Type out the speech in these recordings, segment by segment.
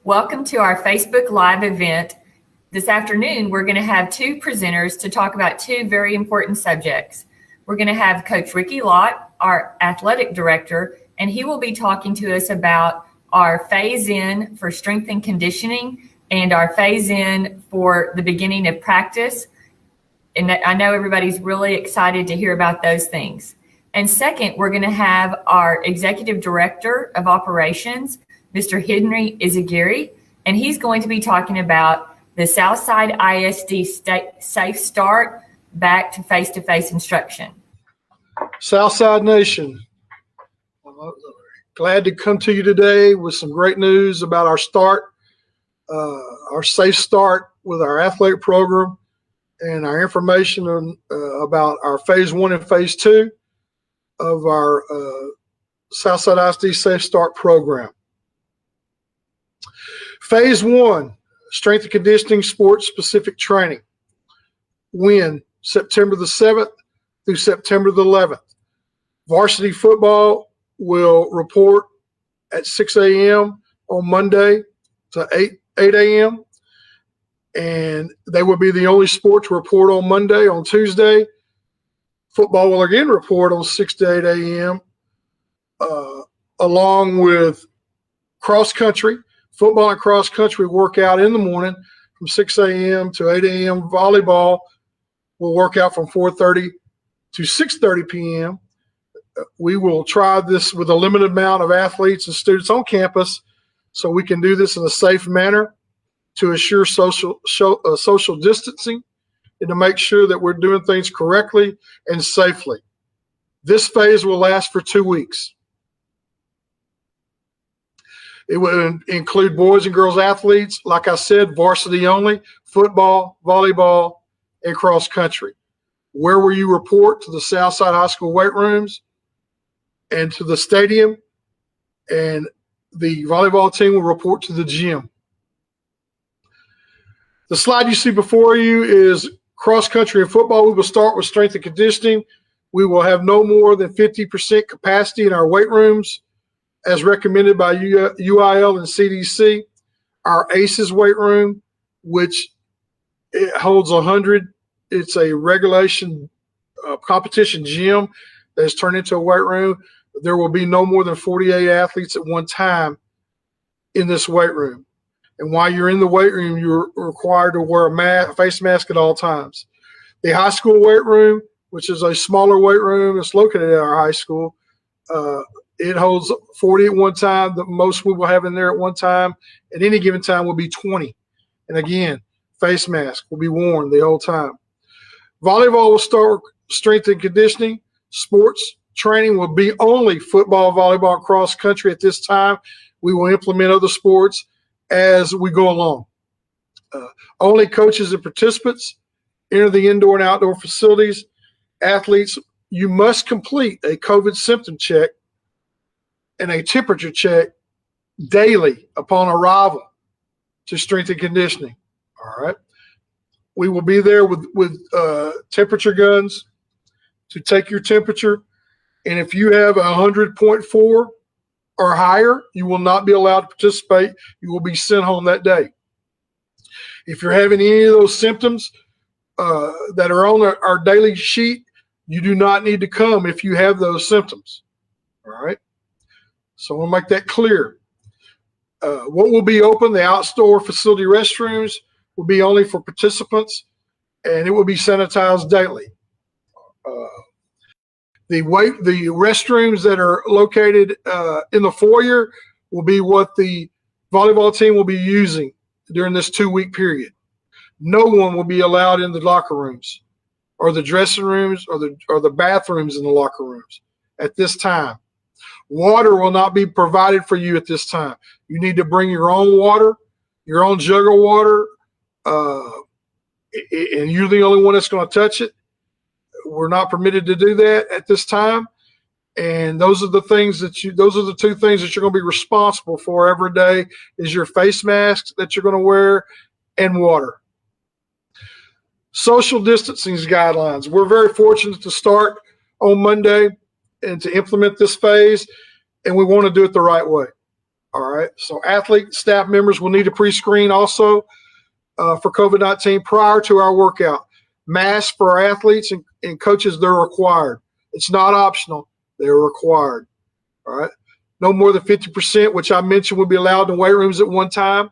Welcome to our Facebook Live event. This afternoon, we're going to have two presenters to talk about two very important subjects. We're going to have Coach Ricky Lott, our athletic director, and he will be talking to us about our phase-in for strength and conditioning and our phase-in for the beginning of practice. And I know everybody's really excited to hear about those things. And second, we're going to have our executive director of operations, Mr. Henry Izagiri, and he's going to be talking about the Southside ISD Safe Start back to face-to-face instruction. Southside Nation, glad to come to you today with some great news about our start, our safe start with our athletic program, and our information on, about our phase 1 and phase 2 of our Southside ISD Safe Start program. Phase 1, strength and conditioning sports specific training. When September the 7th through September the 11th. Varsity football will report at 6 a.m. on Monday to 8 a.m. And they will be the only sport to report on Monday. On Tuesday, football will again report on 6 to 8 a.m. Along with cross country. Football and cross country work out in the morning from 6 a.m. to 8 a.m. Volleyball will work out from 4:30 to 6:30 p.m. We will try this with a limited amount of athletes and students on campus so we can do this in a safe manner to assure social distancing and to make sure that we're doing things correctly and safely. This phase will last for 2 weeks. It will include boys and girls athletes, like I said, varsity only, football, volleyball, and cross country. Where will you report? To the Southside High School weight rooms and to the stadium, and the volleyball team will report to the gym. The slide you see before you is cross country and football. We will start with strength and conditioning. We will have no more than 50% capacity in our weight rooms as recommended by UIL and CDC. Our ACES weight room, which it holds 100, it's a regulation competition gym that is turned into a weight room. There will be no more than 48 athletes at one time in this weight room. And while you're in the weight room, you're required to wear a face mask at all times. The high school weight room, which is a smaller weight room, it's located at our high school. It holds 40 at one time. The most we will have in there at one time at any given time will be 20. And again, face mask will be worn the whole time. Volleyball will start strength and conditioning. Sports training will be only football, volleyball, cross country at this time. We will implement other sports as we go along. Only coaches and participants enter the indoor and outdoor facilities. Athletes, you must complete a COVID symptom check and a temperature check daily upon arrival to strength and conditioning. All right. We will be there with temperature guns to take your temperature. And if you have 100.4 or higher, you will not be allowed to participate. You will be sent home that day. If you're having any of those symptoms that are on our daily sheet, you do not need to come if you have those symptoms. All right. So I want to make that clear. What will be open, the outdoor facility restrooms will be only for participants, and it will be sanitized daily. The restrooms that are located in the foyer will be what the volleyball team will be using during this 2-week period. No one will be allowed in the locker rooms or the dressing rooms or the bathrooms in the locker rooms at this time. Water will not be provided for you at this time. You need to bring your own water, your own jug of water, and you're the only one that's going to touch it. We're not permitted to do that at this time. And those are the things those are the two things that you're going to be responsible for every day is your face masks that you're going to wear and water. Social distancing guidelines. We're very fortunate to start on Monday and to implement this phase, and we want to do it the right way. All right. So athlete staff members will need to pre-screen also for COVID-19 prior to our workout. Masks for our athletes and coaches, they're required. It's not optional. They're required. All right. No more than 50%, which I mentioned will be allowed in weight rooms at one time.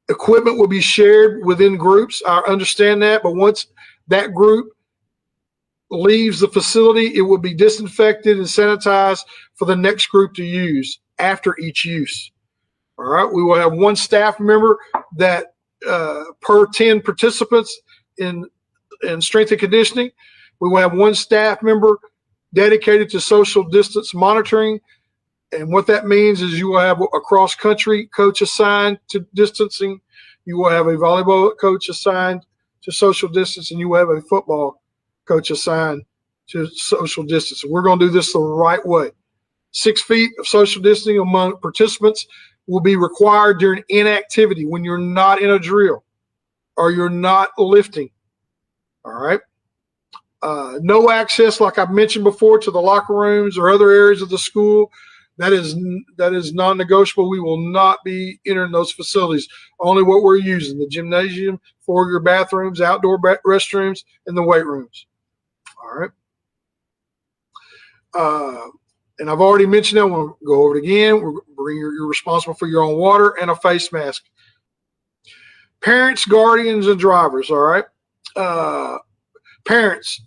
Equipment will be shared within groups. I understand that. But once that group leaves the facility, it will be disinfected and sanitized for the next group to use after each use. All right. We will have one staff member that per 10 participants in strength and conditioning. We will have one staff member dedicated to social distance monitoring. And what that means is you will have a cross-country coach assigned to distancing. You will have a volleyball coach assigned to social distance, and you will have a football coach assigned to social distance. We're going to do this the right way. 6 feet of social distancing among participants will be required during inactivity when you're not in a drill or you're not lifting. All right. No access, like I mentioned before, to the locker rooms or other areas of the school. That is non-negotiable. We will not be entering those facilities. Only what we're using: the gymnasium, foyer bathrooms, outdoor restrooms, and the weight rooms. All right. And I've already mentioned that. We'll go over it again. You're responsible for your own water and a face mask. Parents, guardians, and drivers. All right. Parents,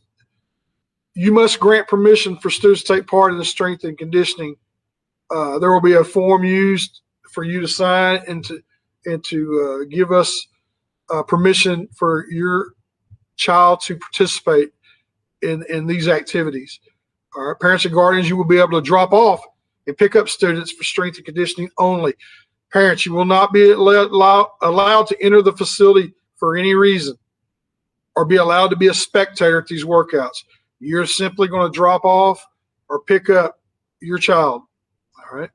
you must grant permission for students to take part in the strength and conditioning. There will be a form used for you to sign and to give us permission for your child to participate in these activities. All right, parents and guardians, you will be able to drop off and pick up students for strength and conditioning only. Parents, you will not be allowed to enter the facility for any reason or be allowed to be a spectator at these workouts. You're simply going to drop off or pick up your child. All right.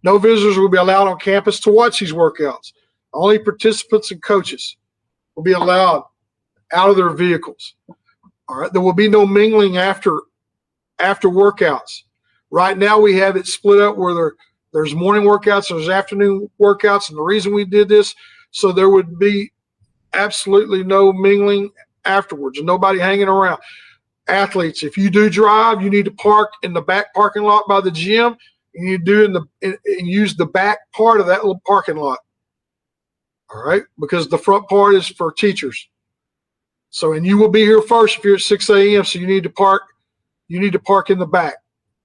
No visitors will be allowed on campus to watch these workouts. Only participants and coaches will be allowed out of their vehicles. All right. There will be no mingling after workouts. Right now we have it split up where there's morning workouts, there's afternoon workouts, and the reason we did this so there would be absolutely no mingling afterwards, nobody hanging around. Athletes, if you do drive, you need to park in the back parking lot by the gym. You need to do and use the back part of that little parking lot. All right, because the front part is for teachers. So, and you will be here first if you're at 6 a.m. So you need to park. You need to park in the back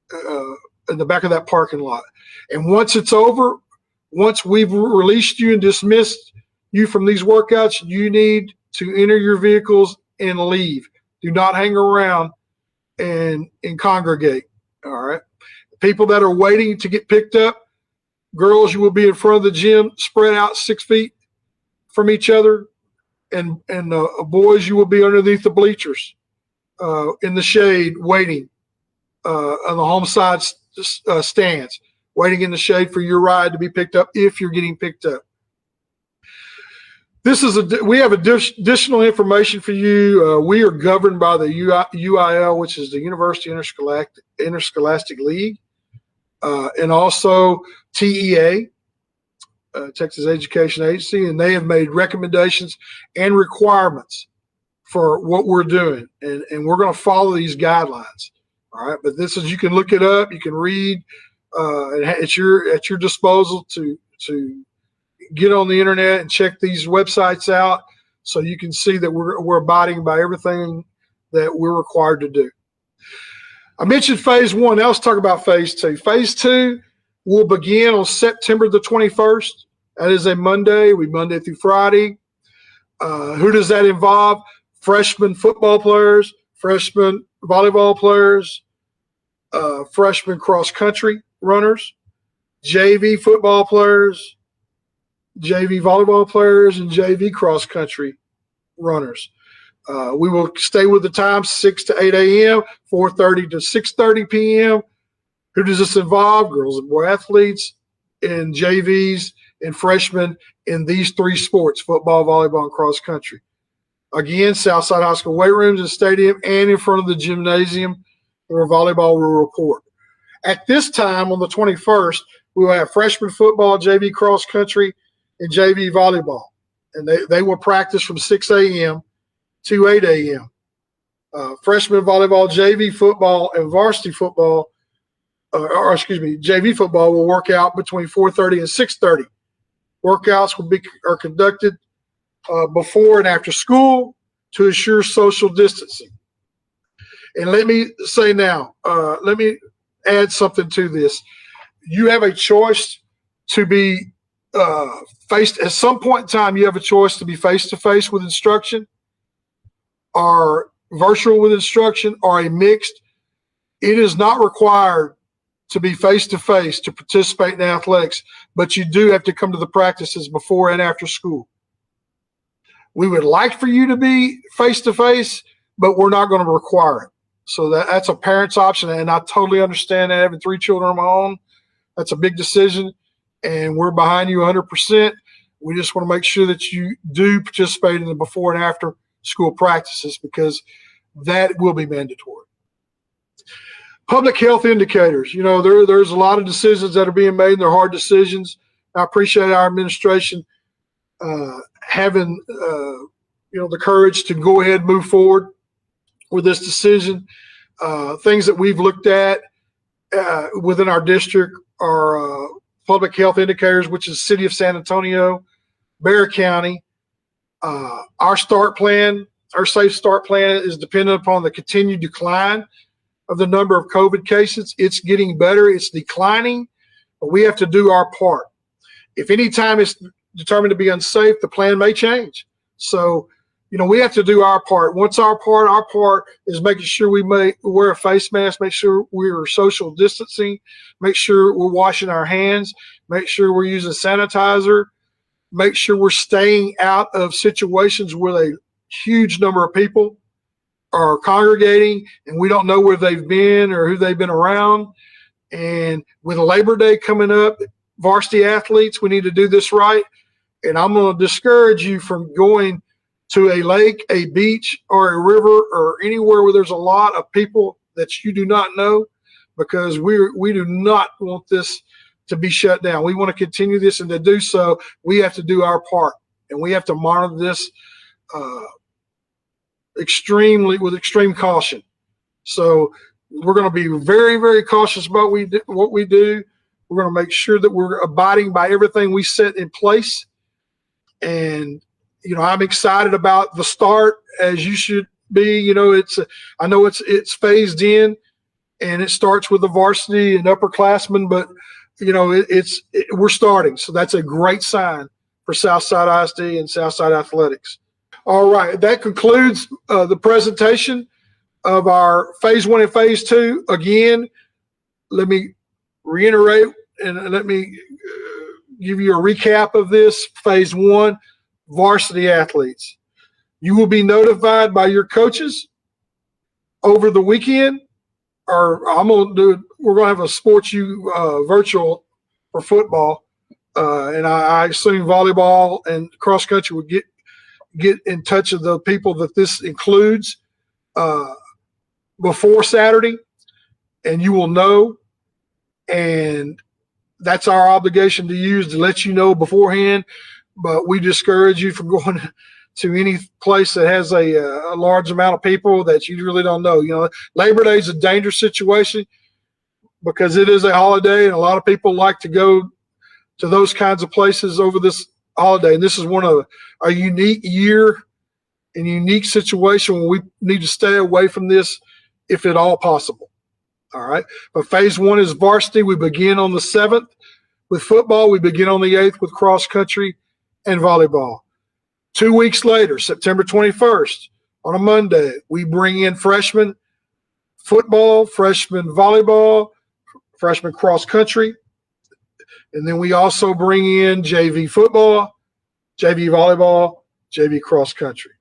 of that parking lot. And once it's over, once we've released you and dismissed you from these workouts, you need to enter your vehicles and leave. Do not hang around and congregate. All right. People that are waiting to get picked up, girls, you will be in front of the gym, spread out 6 feet from each other, and boys, you will be underneath the bleachers in the shade, waiting on the home side stands, waiting in the shade for your ride to be picked up if you're getting picked up. We have additional information for you. We are governed by the UIL, which is the University Interscholastic League, and also TEA, Texas Education Agency, and they have made recommendations and requirements for what we're doing, and we're going to follow these guidelines. All right, but this is, you can look it up, you can read, at your disposal to get on the internet and check these websites out so you can see that we're abiding by everything that we're required to do. I mentioned phase one. Now let's talk about phase two. Phase two will begin on September the 21st. That is a Monday. Monday through Friday. Who does that involve? Freshman football players, freshman volleyball players, freshman cross-country runners, JV football players, JV volleyball players, and JV cross-country runners. We will stay with the time, 6 to 8 a.m., 4:30 to 6:30 p.m. Who does this involve? Girls and boy athletes and JVs and freshmen in these three sports: football, volleyball, and cross-country. Again, Southside High School weight rooms and stadium and in front of the gymnasium where volleyball will report. At this time on the 21st, We will have freshman football, JV cross country, and JV volleyball. And they will practice from 6 a.m. to 8 a.m. Freshman volleyball, JV football, and varsity football, JV football will work out between 4:30 and 6:30. Workouts are conducted before and after school to ensure social distancing. And let me say now, let me add something to this. You have a choice to be faced at some point in time. You have a choice to be face-to-face with instruction, or virtual with instruction, or a mixed. It is not required to be face-to-face to participate in athletics, but you do have to come to the practices before and after school. We would like for you to be face-to-face, but we're not going to require it. So that's a parent's option, and I totally understand that. Having 3 children of my own, that's a big decision, and we're behind you 100%. We just want to make sure that you do participate in the before and after school practices, because that will be mandatory. Public health indicators. You know, there's a lot of decisions that are being made, and they're hard decisions. I appreciate our administration having the courage to go ahead and move forward with this decision. Things that we've looked at within our district are public health indicators, which is City of San Antonio, Bexar County. Our start plan, our safe start plan, is dependent upon the continued decline of the number of COVID cases. It's getting better. It's declining, but we have to do our part. If any time it's determined to be unsafe, the plan may change. So, we have to do our part. What's our part? Our part is making sure we wear a face mask, make sure we're social distancing, make sure we're washing our hands, make sure we're using sanitizer, make sure we're staying out of situations where a huge number of people are congregating and we don't know where they've been or who they've been around. And with Labor Day coming up, varsity athletes, we need to do this right. And I'm going to discourage you from going to a lake, a beach, or a river, or anywhere where there's a lot of people that you do not know, because we do not want this to be shut down. We want to continue this, and to do so, we have to do our part, and we have to monitor this with extreme caution. So we're going to be very, very cautious about what we do. We're going to make sure that we're abiding by everything we set in place. And I'm excited about the start, as you should be. I know it's phased in, and it starts with the varsity and upperclassmen, but we're starting. So that's a great sign for Southside ISD and Southside athletics. All right, that concludes the presentation of our phase 1 and phase 2. Again, let me reiterate and let me give you a recap of this. Phase 1, varsity athletes. You will be notified by your coaches over the weekend, or we're going to have a Sports U virtual for football, and I assume volleyball and cross country will get in touch with the people that this includes before Saturday, and you will know. And that's our obligation to let you know beforehand. But we discourage you from going to any place that has a large amount of people that you really don't know. Labor Day is a dangerous situation because it is a holiday, and a lot of people like to go to those kinds of places over this holiday. And this is one of a unique year and unique situation where we need to stay away from this if at all possible. All right. But phase 1 is varsity. We begin on the 7th with football. We begin on the 8th with cross country and volleyball. 2 weeks later, September 21st, on a Monday, we bring in freshman football, freshman volleyball, freshman cross country. And then we also bring in JV football, JV volleyball, JV cross country.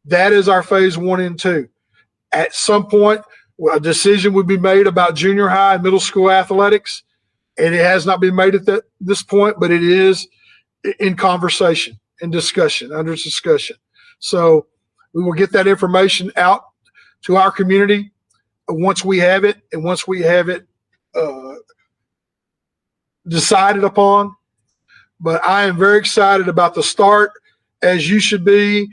That is our phase 1 and 2. At some point, a decision would be made about junior high and middle school athletics, and it has not been made at this point, but it is in conversation and discussion, under discussion. So we will get that information out to our community once we have it, and once we have it decided upon, but I am very excited about the start, as you should be.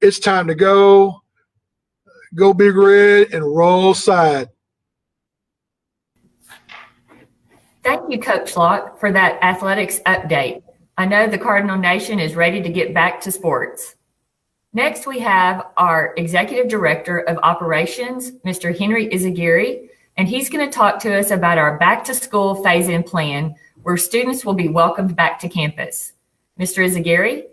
It's time to go Big Red and roll Side. Thank you, Coach Locke, for that athletics update. I know the Cardinal Nation is ready to get back to sports. Next, we have our Executive Director of Operations, Mr. Henry Izagiri, and he's going to talk to us about our back to school phase-in plan, where students will be welcomed back to campus. Mr. Izagiri?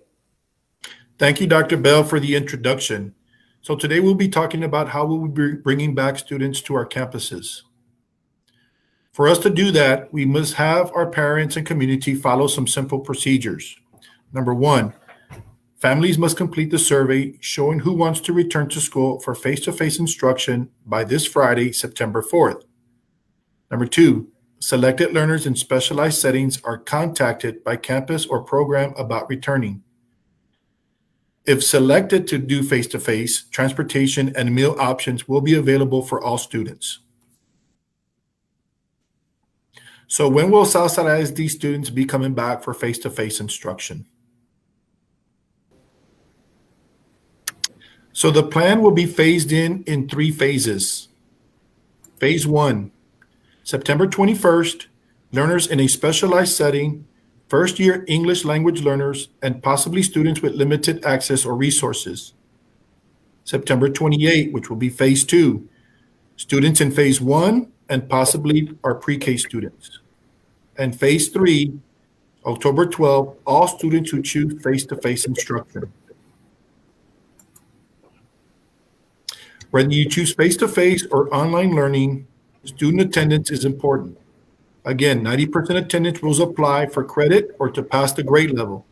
Thank you, Dr. Bell, for the introduction. So today we'll be talking about how we'll be bringing back students to our campuses. For us to do that, we must have our parents and community follow some simple procedures. Number one, families must complete the survey showing who wants to return to school for face-to-face instruction by this Friday, September 4th. Number two, selected learners in specialized settings are contacted by campus or program about returning. If selected to do face-to-face, transportation and meal options will be available for all students. So when will Southside ISD students be coming back for face-to-face instruction? So the plan will be phased in 3 phases. Phase 1, September 21st, learners in a specialized setting, first-year English language learners, and possibly students with limited access or resources. September 28, which will be phase 2, students in phase 1 and possibly our pre-K students. And phase 3, October 12th, all students who choose face-to-face instruction. Whether you choose face-to-face or online learning, student attendance is important. Again, 90% attendance rules apply for credit or to pass the grade level.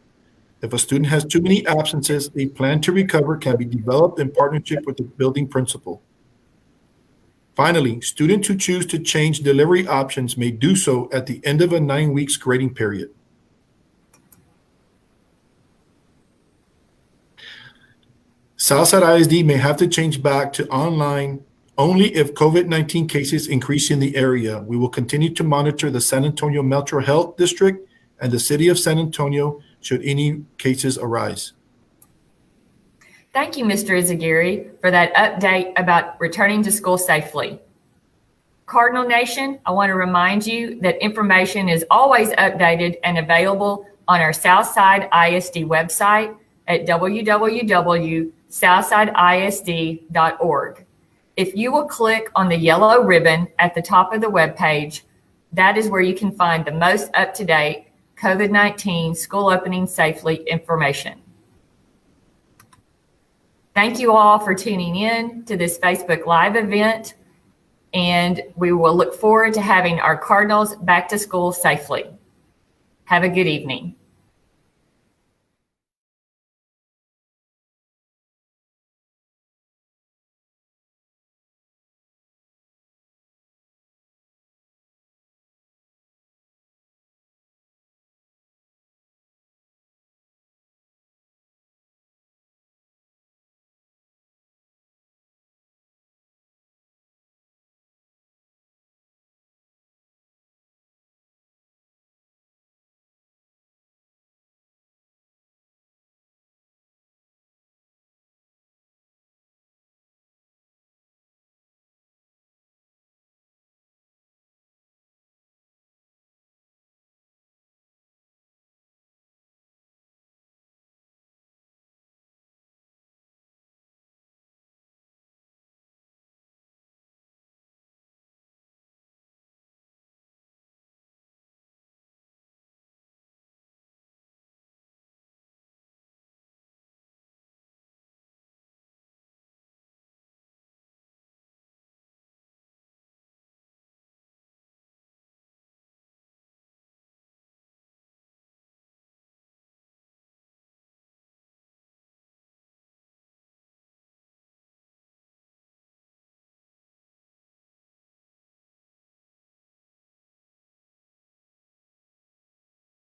If a student has too many absences, a plan to recover can be developed in partnership with the building principal. Finally, students who choose to change delivery options may do so at the end of a 9 weeks grading period. Southside ISD may have to change back to online only if COVID-19 cases increase in the area. We will continue to monitor the San Antonio Metro Health District and the City of San Antonio should any cases arise. Thank you, Mr. Izagiri, for that update about returning to school safely. Cardinal Nation, I want to remind you that information is always updated and available on our Southside ISD website at www.southsideisd.org. If you will click on the yellow ribbon at the top of the webpage, that is where you can find the most up-to-date COVID-19 school opening safely information. Thank you all for tuning in to this Facebook Live event, and we will look forward to having our Cardinals back to school safely. Have a good evening.